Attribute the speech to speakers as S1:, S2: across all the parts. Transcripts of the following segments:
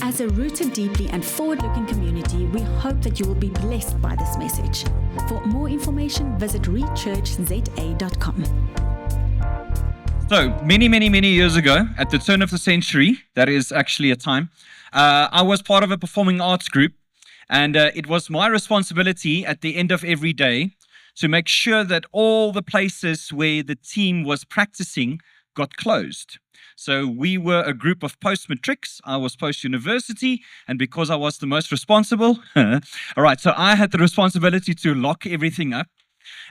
S1: As a rooted deeply and forward-looking community, we hope that you will be blessed by this message. For more information, visit rechurchza.com.
S2: So, many years ago, at the turn of the century, that is actually a time, I was part of a performing arts group, and it was my responsibility at the end of every day to make sure that all the places where the team was practicing got closed. So we were a group of post-matrics. I was post-university, and because I was the most responsible, all right, so I had the responsibility to lock everything up.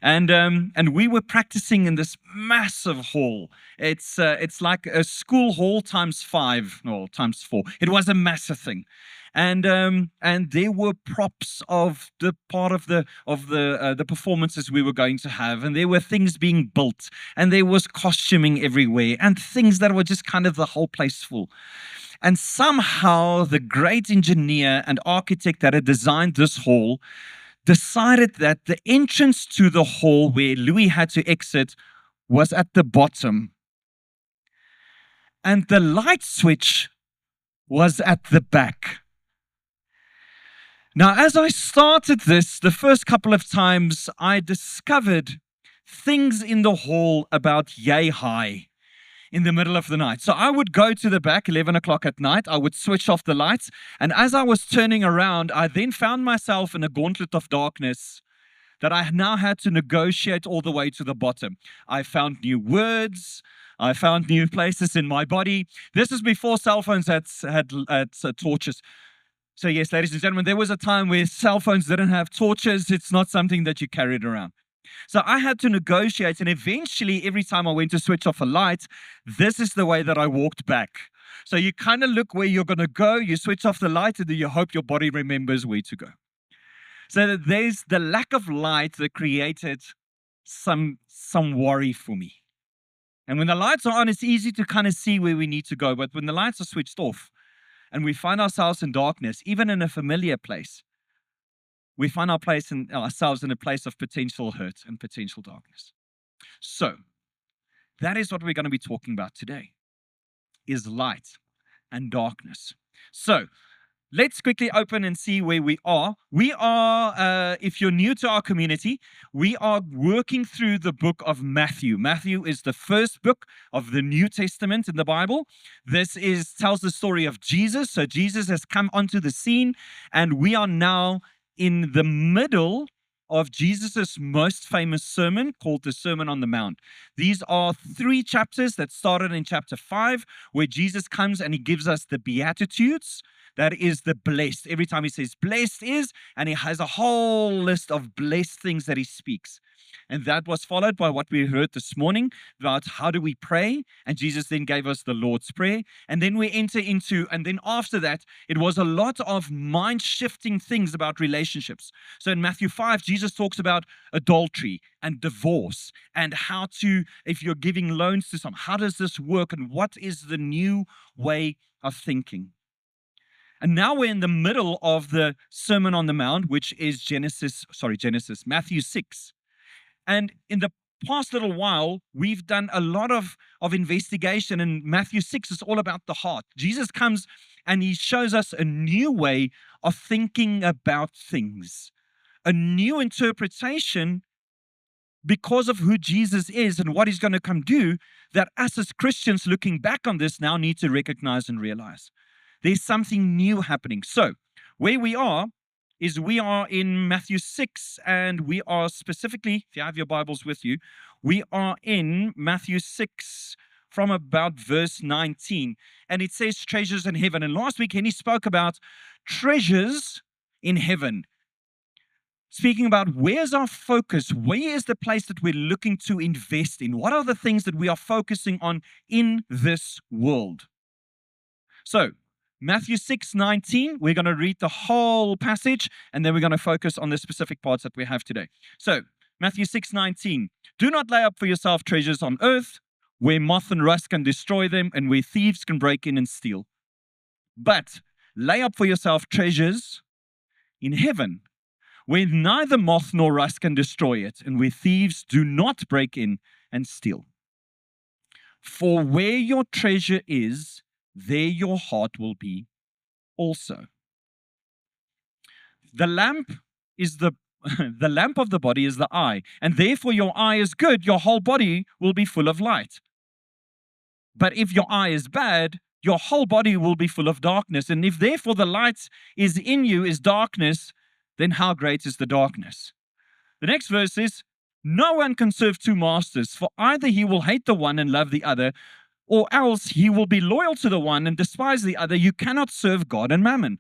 S2: And we were practicing in this massive hall. It's like a school hall times 5 or times 4. It was a massive thing, and there were props of the part of the performances we were going to have, and there were things being built, and there was costuming everywhere, and things that were just kind of the whole place full. And somehow the great engineer and architect that had designed this hall decided that the entrance to the hall where Louis had to exit was at the bottom. And the light switch was at the back. Now, as I started this, the first couple of times, I discovered things in the hall about yay high in the middle of the night. So I would go to the back, 11 o'clock at night, I would switch off the lights, and as I was turning around, I then found myself in a gauntlet of darkness that I now had to negotiate all the way to the bottom. I found new words, I found new places in my body. This is before cell phones had torches. So yes, ladies and gentlemen, there was a time where cell phones didn't have torches. It's not something that you carried around. So I had to negotiate, and eventually every time I went to switch off a light, this is the way that I walked back. So you kind of look where you're going to go, you switch off the light, and then you hope your body remembers where to go. So that there's the lack of light that created some worry for me. And when the lights are on, it's easy to kind of see where we need to go. But when the lights are switched off and we find ourselves in darkness, even in a familiar place, we find ourselves in a place of potential hurt and potential darkness. So, that is what we're going to be talking about today, is light and darkness. So, let's quickly open and see where we are. We are, if you're new to our community, we are working through the book of Matthew. Matthew is the first book of the New Testament in the Bible. This tells the story of Jesus. So, Jesus has come onto the scene, and we are now in the middle of Jesus' most famous sermon called the Sermon on the Mount. These are 3 chapters that started in chapter 5, where Jesus comes and he gives us the Beatitudes. That is the blessed. Every time he says blessed is, and he has a whole list of blessed things that he speaks. And that was followed by what we heard this morning about how do we pray. And Jesus then gave us the Lord's Prayer. And then we enter into, and then after that, it was a lot of mind-shifting things about relationships. So in Matthew 5, Jesus talks about adultery and divorce and how to, if you're giving loans to someone, how does this work and what is the new way of thinking? And now we're in the middle of the Sermon on the Mount, which is Matthew 6. And in the past little while, we've done a lot of investigation, and Matthew 6 is all about the heart. Jesus comes and he shows us a new way of thinking about things, a new interpretation because of who Jesus is and what he's going to come do, that us as Christians looking back on this now need to recognize and realize. There's something new happening. So, where we are is we are in Matthew 6, and we are specifically, if you have your Bibles with you, we are in Matthew 6 from about verse 19. And it says treasures in heaven. And last week, Henny spoke about treasures in heaven. Speaking about where's our focus, where is the place that we're looking to invest in? What are the things that we are focusing on in this world? So, Matthew 6:19, we're going to read the whole passage, and then we're going to focus on the specific parts that we have today. So, Matthew 6:19, do not lay up for yourself treasures on earth, where moth and rust can destroy them, and where thieves can break in and steal. But lay up for yourself treasures in heaven, where neither moth nor rust can destroy it, and where thieves do not break in and steal. For where your treasure is, there your heart will be also. The lamp is the the lamp of the body is the eye, and therefore your eye is good, your whole body will be full of light. But if your eye is bad, your whole body will be full of darkness. And if therefore the light is in you is darkness, then how great is the darkness? The next verse is, no one can serve two masters, for either he will hate the one and love the other, or else he will be loyal to the one and despise the other. You cannot serve God and mammon.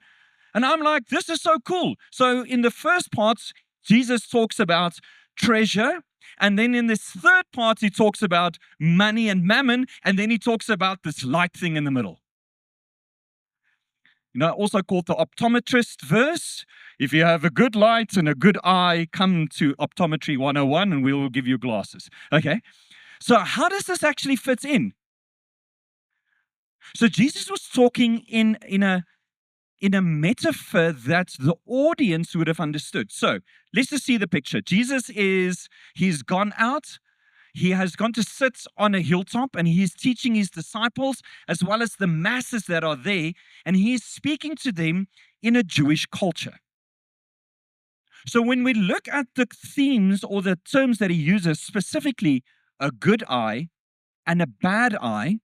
S2: And I'm like, this is so cool. So in the first part, Jesus talks about treasure. And then in this third part, he talks about money and mammon. And then he talks about this light thing in the middle. Also called the optometrist verse. If you have a good light and a good eye, come to Optometry 101 and we will give you glasses. Okay. So how does this actually fit in? So Jesus was talking in a metaphor that the audience would have understood. So let's just see the picture. He's gone out. He has gone to sit on a hilltop and he's teaching his disciples as well as the masses that are there. And he's speaking to them in a Jewish culture. So when we look at the themes or the terms that he uses, specifically a good eye and a bad eye,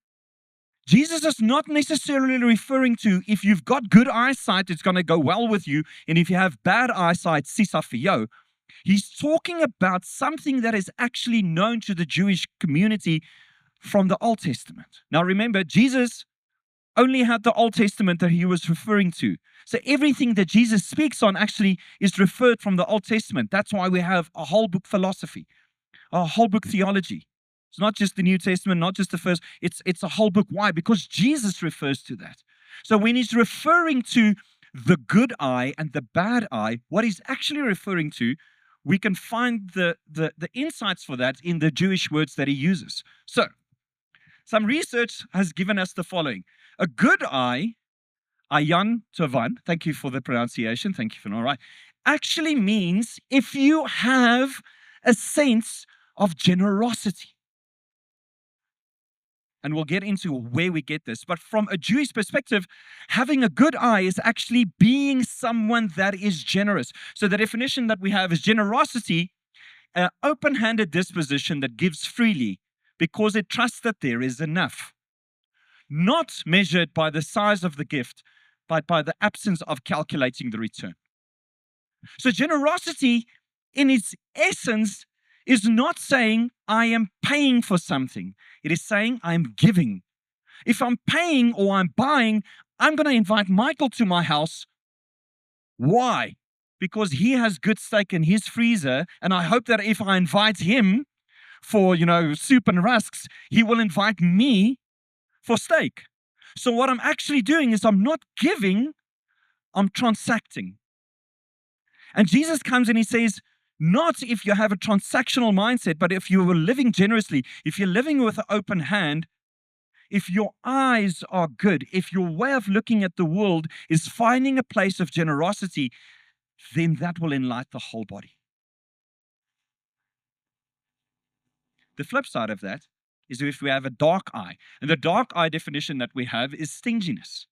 S2: Jesus is not necessarily referring to if you've got good eyesight, it's going to go well with you. And if you have bad eyesight, sisa for you. He's talking about something that is actually known to the Jewish community from the Old Testament. Now remember, Jesus only had the Old Testament that he was referring to. So everything that Jesus speaks on actually is referred from the Old Testament. That's why we have a whole book philosophy, a whole book theology. It's not just the New Testament, not just the first. It's a whole book. Why? Because Jesus refers to that. So when he's referring to the good eye and the bad eye, what he's actually referring to, we can find the insights for that in the Jewish words that he uses. So some research has given us the following. A good eye, ayan tovan, thank you for the pronunciation, thank you for all right, actually means if you have a sense of generosity. And we'll get into where we get this. But from a Jewish perspective, having a good eye is actually being someone that is generous. So the definition that we have is generosity, an open-handed disposition that gives freely because it trusts that there is enough. Not measured by the size of the gift, but by the absence of calculating the return. So generosity in its essence is not saying I am paying for something. It is saying I am giving. If I'm paying or I'm buying, I'm going to invite Michael to my house. Why? Because he has good steak in his freezer, and I hope that if I invite him for, soup and rusks, he will invite me for steak. So what I'm actually doing is I'm not giving, I'm transacting. And Jesus comes and he says, not if you have a transactional mindset, but if you are living generously, if you're living with an open hand, if your eyes are good, if your way of looking at the world is finding a place of generosity, then that will enlighten the whole body. The flip side of that is if we have a dark eye. And the dark eye definition that we have is stinginess.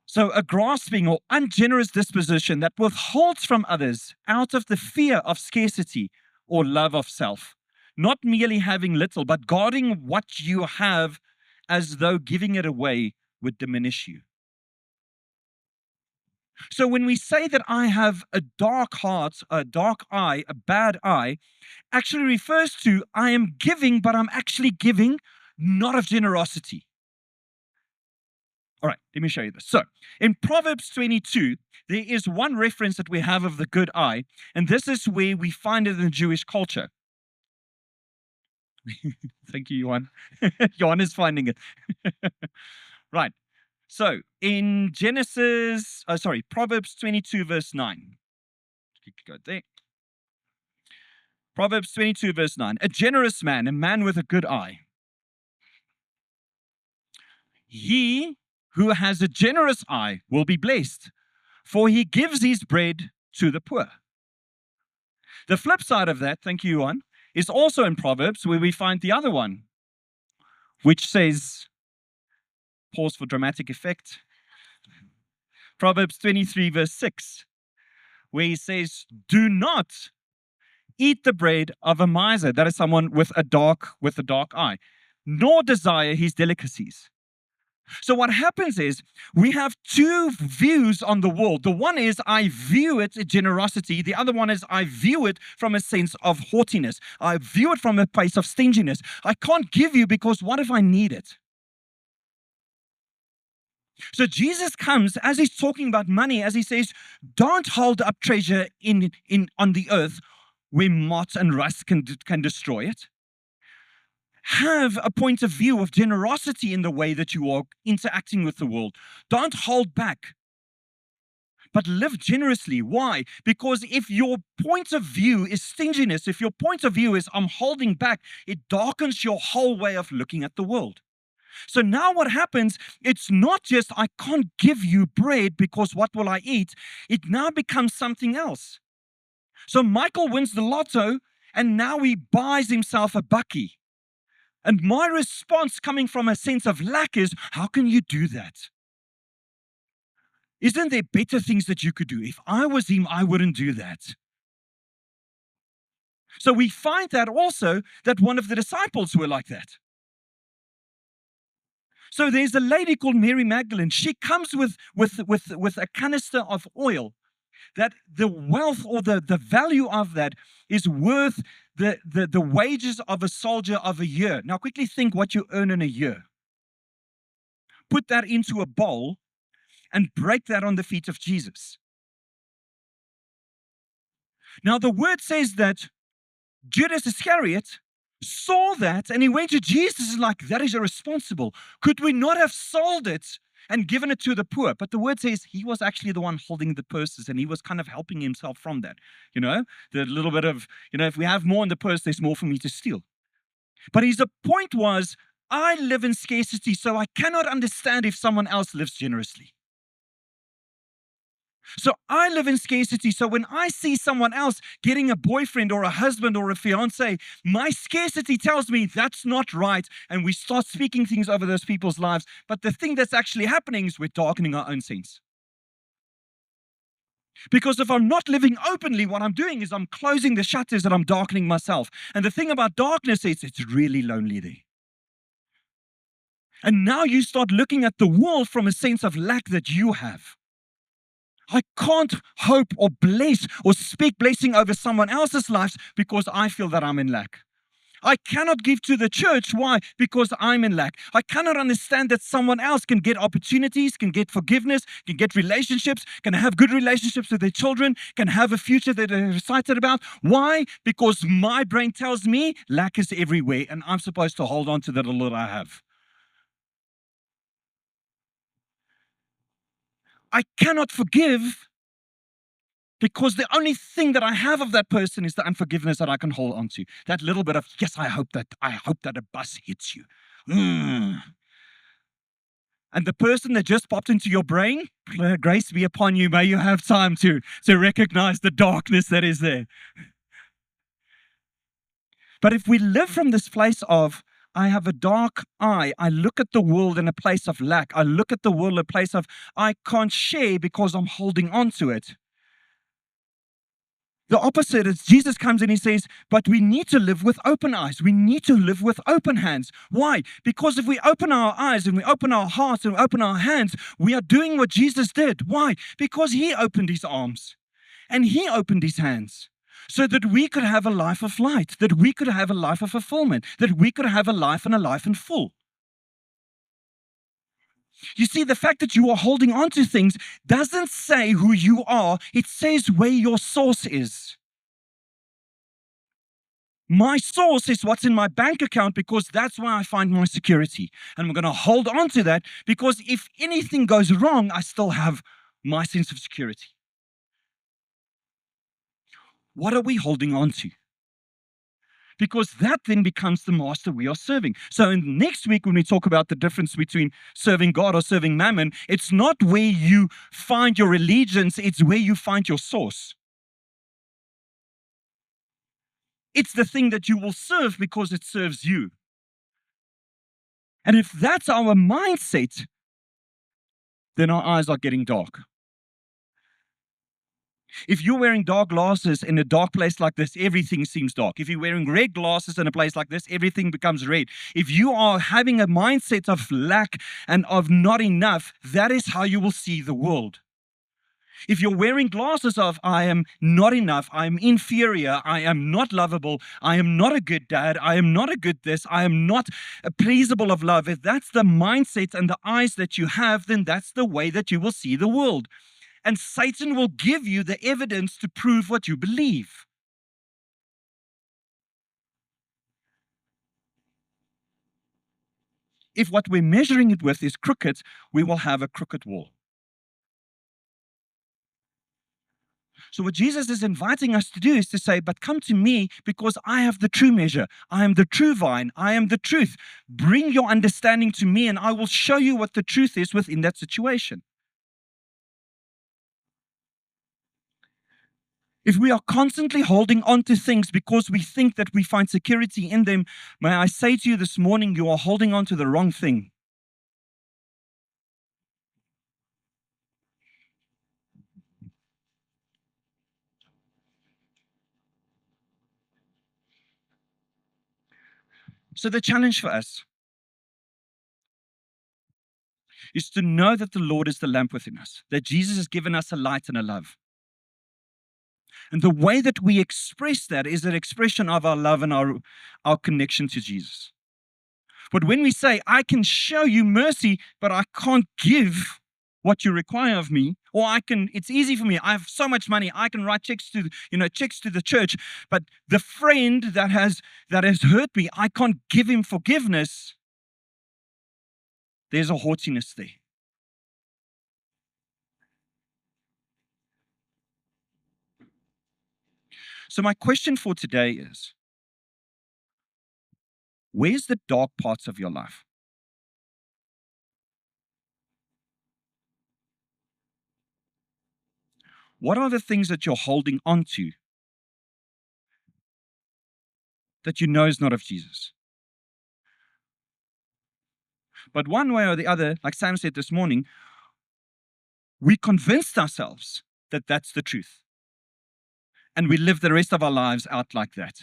S2: So a grasping or ungenerous disposition that withholds from others out of the fear of scarcity or love of self. Not merely having little, but guarding what you have as though giving it away would diminish you. So when we say that I have a dark heart, a dark eye, a bad eye, actually refers to I am giving, but I'm actually giving not of generosity. All right, let me show you this. So, in Proverbs 22, there is one reference that we have of the good eye, and this is where we find it in the Jewish culture. Thank you, Johan. Johan is finding it. Right. So, in Proverbs 22, verse 9. Go there. Proverbs 22, verse 9. A generous man, a man with a good eye. He who has a generous eye will be blessed, for he gives his bread to the poor. The flip side of that, thank you, Johan, is also in Proverbs where we find the other one, which says, pause for dramatic effect. Proverbs 23, verse 6, where he says, do not eat the bread of a miser. That is someone with a dark eye, nor desire his delicacies. So what happens is we have two views on the world. The one is I view it as generosity. The other one is I view it from a sense of haughtiness. I view it from a place of stinginess. I can't give you because what if I need it? So Jesus comes as he's talking about money, as he says, don't hold up treasure on the earth where moth and rust can destroy it. Have a point of view of generosity in the way that you are interacting with the world. Don't hold back, but live generously. Why? Because if your point of view is stinginess, if your point of view is I'm holding back, it darkens your whole way of looking at the world. So now what happens, it's not just I can't give you bread because what will I eat? It now becomes something else. So Michael wins the lotto and now he buys himself a bakkie. And my response coming from a sense of lack is, how can you do that? Isn't there better things that you could do? If I was him, I wouldn't do that. So we find that also that one of the disciples were like that. So there's a lady called Mary Magdalene. She comes with a canister of oil. That the wealth or the value of that is worth the wages of a soldier of a year. Now quickly think what you earn in a year. Put that into a bowl and break that on the feet of Jesus. Now the word says that Judas Iscariot saw that and he went to Jesus and like, that is irresponsible. Could we not have sold it and given it to the poor? But the word says he was actually the one holding the purses and he was kind of helping himself from that. The little bit of, if we have more in the purse, there's more for me to steal. But his point was, I live in scarcity, so I cannot understand if someone else lives generously. So I live in scarcity, so when I see someone else getting a boyfriend or a husband or a fiance, my scarcity tells me that's not right, and we start speaking things over those people's lives. But the thing that's actually happening is we're darkening our own sense. Because if I'm not living openly, what I'm doing is I'm closing the shutters and I'm darkening myself. And the thing about darkness is it's really lonely there. And now you start looking at the world from a sense of lack that you have. I can't hope or bless or speak blessing over someone else's lives because I feel that I'm in lack. I cannot give to the church. Why? Because I'm in lack. I cannot understand that someone else can get opportunities, can get forgiveness, can get relationships, can have good relationships with their children, can have a future that they're excited about. Why? Because my brain tells me lack is everywhere and I'm supposed to hold on to the little I have. I cannot forgive because the only thing that I have of that person is the unforgiveness that I can hold on to. That little bit of, yes, I hope that a bus hits you. And the person that just popped into your brain, grace be upon you, may you have time to recognize the darkness that is there. But if we live from this place of, I have a dark eye. I look at the world in a place of lack. I look at the world in a place of, I can't share because I'm holding on to it. The opposite is Jesus comes and he says, but we need to live with open eyes. We need to live with open hands. Why? Because if we open our eyes and we open our hearts and we open our hands, we are doing what Jesus did. Why? Because he opened his arms and he opened his hands. So that we could have a life of light, that we could have a life of fulfillment, that we could have a life and a life in full. You see, the fact that you are holding on to things doesn't say who you are. It says where your source is. My source is what's in my bank account because that's where I find my security. And I'm going to hold on to that because if anything goes wrong, I still have my sense of security. What are we holding on to? Because that then becomes the master we are serving. So next week when we talk about the difference between serving God or serving mammon, it's not where you find your allegiance, it's where you find your source. It's the thing that you will serve because it serves you. And if that's our mindset, then our eyes are getting dark. If you're wearing dark glasses in a dark place like this, everything seems dark. If you're wearing red glasses in a place like this, everything becomes red. If you are having a mindset of lack and of not enough, that is how you will see the world. If you're wearing glasses of, I am not enough, I am inferior, I am not lovable, I am not a good dad, I am not a good this, I am not pleasable of love, if that's the mindset and the eyes that you have, then that's the way that you will see the world. And Satan will give you the evidence to prove what you believe. If what we're measuring it with is crooked, we will have a crooked wall. So what Jesus is inviting us to do is to say, but come to me because I have the true measure. I am the true vine. I am the truth. Bring your understanding to me and I will show you what the truth is within that situation. If we are constantly holding on to things because we think that we find security in them, may I say to you this morning, you are holding on to the wrong thing. So the challenge for us is to know that the Lord is the lamp within us, that Jesus has given us a light and a love. And the way that we express that is an expression of our love and our connection to Jesus. But when we say, I can show you mercy, but I can't give what you require of me, or it's easy for me. I have so much money. I can write checks to the church, but the friend that has hurt me, I can't give him forgiveness. There's a haughtiness there. So my question for today is, where's the dark parts of your life? What are the things that you're holding on to that you know is not of Jesus? But one way or the other, like Sam said this morning, we convinced ourselves that that's the truth. And we live the rest of our lives out like that.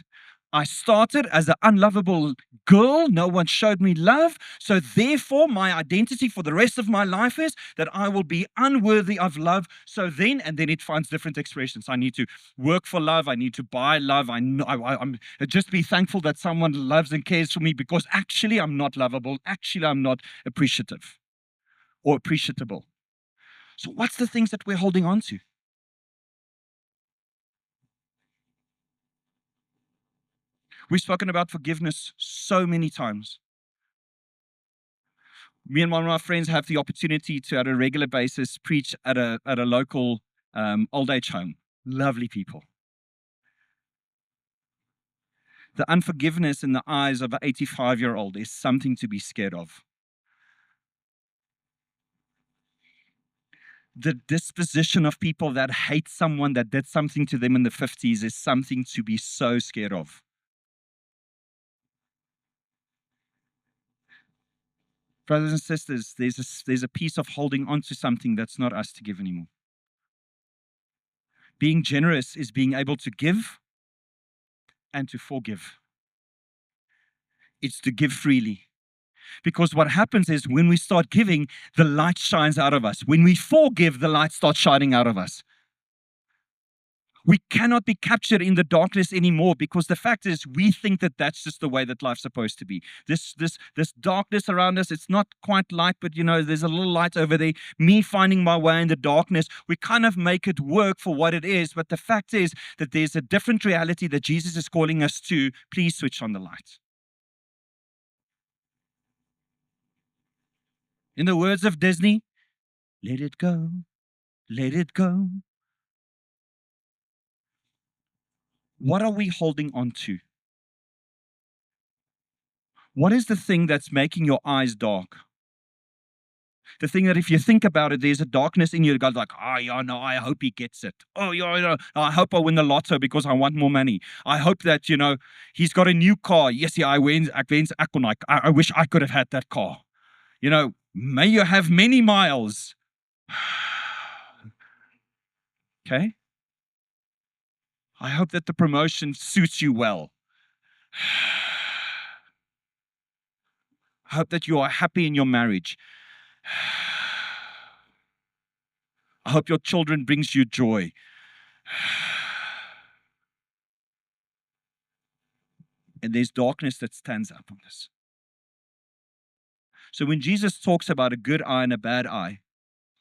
S2: I started as an unlovable girl. No one showed me love. So therefore, my identity for the rest of my life is that I will be unworthy of love. So then it finds different expressions. I need to work for love. I need to buy love. I'm just be thankful that someone loves and cares for me because actually I'm not lovable. Actually, I'm not appreciative or appreciable. So what's the things that we're holding on to? We've spoken about forgiveness so many times. Me and one of my friends have the opportunity to, at a regular basis, preach at a local old age home. Lovely people. The unforgiveness in the eyes of an 85-year-old is something to be scared of. The disposition of people that hate someone that did something to them in the 50s is something to be so scared of. Brothers and sisters, there's a piece of holding on to something that's not us to give anymore. Being generous is being able to give and to forgive. It's to give freely. Because what happens is when we start giving, the light shines out of us. When we forgive, the light starts shining out of us. We cannot be captured in the darkness anymore because the fact is we think that that's just the way that life's supposed to be. This darkness around us, it's not quite light, but there's a little light over there. Me finding my way in the darkness, we kind of make it work for what it is. But the fact is that there's a different reality that Jesus is calling us to. Please switch on the light. In the words of Disney, let it go, let it go. What are we holding on to? What is the thing that's making your eyes dark? The thing that if you think about it, there's a darkness in you that goes like, I hope he gets it. I hope I win the lotto because I want more money. I hope that, he's got a new car. Yes, I wish I could have had that car. May you have many miles. Okay? I hope that the promotion suits you well. I hope that you are happy in your marriage. I hope your children brings you joy. And there's darkness that stands up on this. So when Jesus talks about a good eye and a bad eye,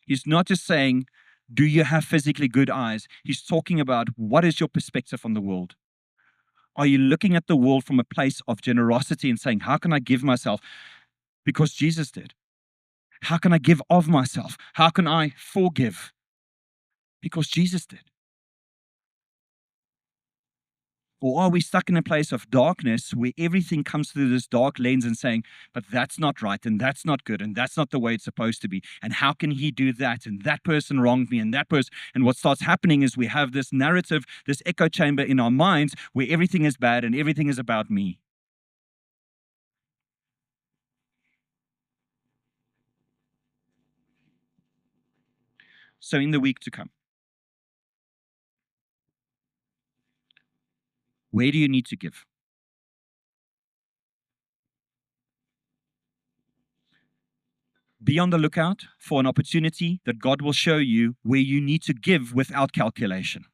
S2: he's not just saying, do you have physically good eyes? He's talking about what is your perspective on the world? Are you looking at the world from a place of generosity and saying, how can I give myself? Because Jesus did. How can I give of myself? How can I forgive? Because Jesus did. Or are we stuck in a place of darkness where everything comes through this dark lens and saying, but that's not right, and that's not good, and that's not the way it's supposed to be, and how can he do that, and that person wronged me, and that person, and what starts happening is we have this narrative, this echo chamber in our minds where everything is bad and everything is about me. So in the week to come, where do you need to give? Be on the lookout for an opportunity that God will show you where you need to give without calculation.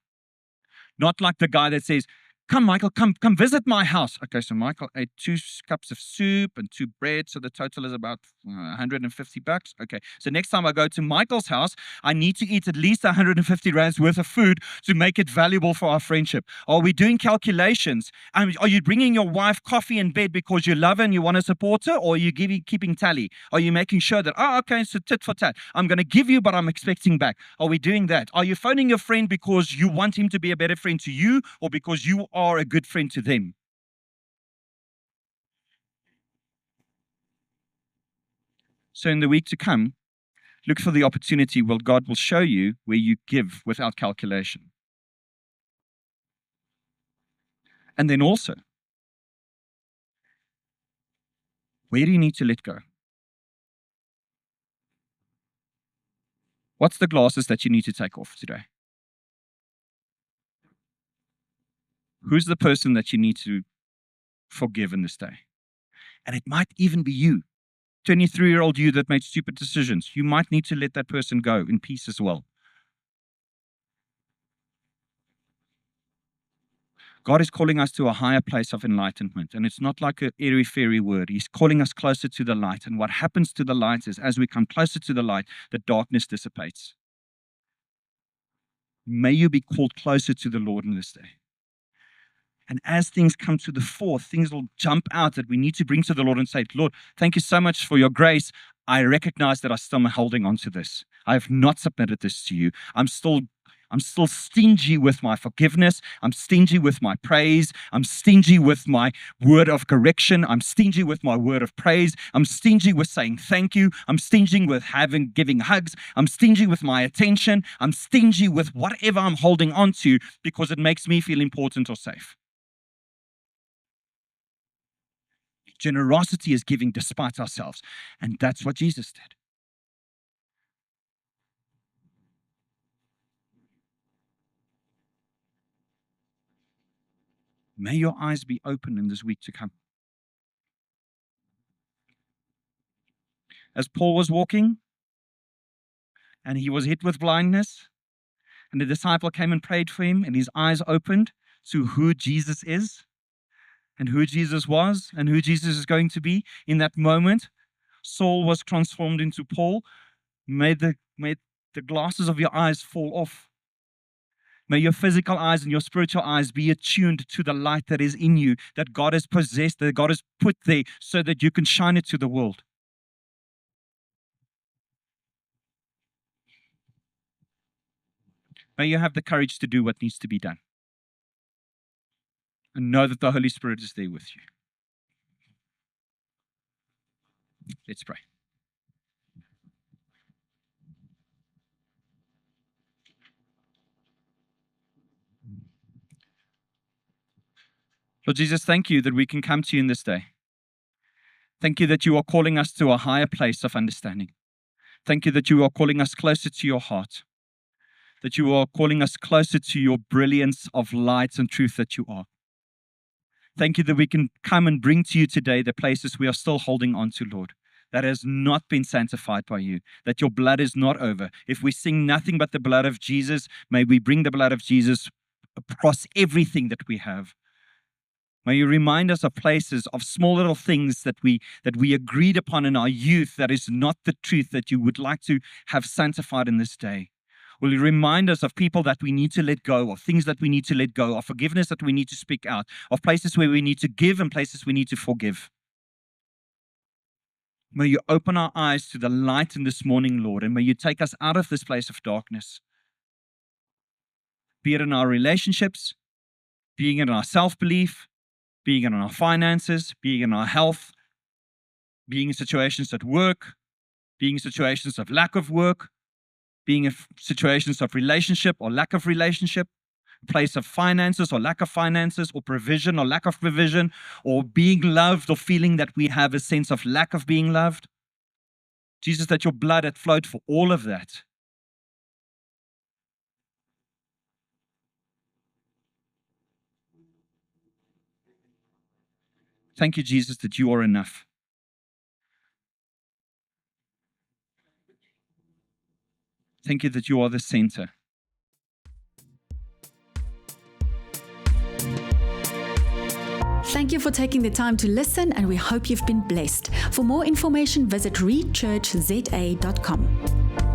S2: Not like the guy that says, come, Michael, come visit my house. Okay, so Michael ate 2 cups of soup and 2 bread, so the total is about $150. Okay, so next time I go to Michael's house, I need to eat at least 150 rands worth of food to make it valuable for our friendship. Are we doing calculations? Are you bringing your wife coffee in bed because you love her and you want to support her, or are you keeping tally? Are you making sure that, okay, so tit for tat, I'm going to give you, but I'm expecting back? Are we doing that? Are you phoning your friend because you want him to be a better friend to you, or because you are a good friend to them? So in the week to come, look for the opportunity where God will show you where you give without calculation. And then also, where do you need to let go? What's the glasses that you need to take off today? Who's the person that you need to forgive in this day? And it might even be you, 23-year-old you that made stupid decisions. You might need to let that person go in peace as well. God is calling us to a higher place of enlightenment, and it's not like an airy-fairy word. He's calling us closer to the light, and what happens to the light is as we come closer to the light, the darkness dissipates. May you be called closer to the Lord in this day. And as things come to the fore, things will jump out that we need to bring to the Lord and say, Lord, thank you so much for your grace. I recognize that I still am holding on to this. I have not submitted this to you. I'm still stingy with my forgiveness. I'm stingy with my praise. I'm stingy with my word of correction. I'm stingy with my word of praise. I'm stingy with saying thank you. I'm stingy with giving hugs. I'm stingy with my attention. I'm stingy with whatever I'm holding on to because it makes me feel important or safe. Generosity is giving despite ourselves. And that's what Jesus did. May your eyes be open in this week to come. As Paul was walking and he was hit with blindness, and the disciple came and prayed for him, and his eyes opened to who Jesus is and who Jesus was and who Jesus is going to be. In that moment, Saul was transformed into Paul. May the glasses of your eyes fall off. May your physical eyes and your spiritual eyes be attuned to the light that is in you, that God has possessed, that God has put there so that you can shine it to the world. May you have the courage to do what needs to be done. And know that the Holy Spirit is there with you. Let's pray. Lord Jesus, thank you that we can come to you in this day. Thank you that you are calling us to a higher place of understanding. Thank you that you are calling us closer to your heart, that you are calling us closer to your brilliance of light and truth that you are. Thank you that we can come and bring to you today the places we are still holding on to, Lord, that has not been sanctified by you, that your blood is not over. If we sing nothing but the blood of Jesus, may we bring the blood of Jesus across everything that we have. May you remind us of places, of small little things that we agreed upon in our youth that is not the truth that you would like to have sanctified in this day. Will you remind us of people that we need to let go, of things that we need to let go, of forgiveness that we need to speak out, of places where we need to give and places we need to forgive. May you open our eyes to the light in this morning, Lord, and may you take us out of this place of darkness. Be it in our relationships, being in our self-belief, being in our finances, being in our health, being in situations at work, being in situations of lack of work, being in situations of relationship or lack of relationship, a place of finances or lack of finances, or provision or lack of provision, or being loved or feeling that we have a sense of lack of being loved. Jesus, that your blood had flowed for all of that. Thank you, Jesus, that you are enough. Thank you that you are the center.
S1: Thank you for taking the time to listen, and we hope you've been blessed. For more information, visit rechurchza.com.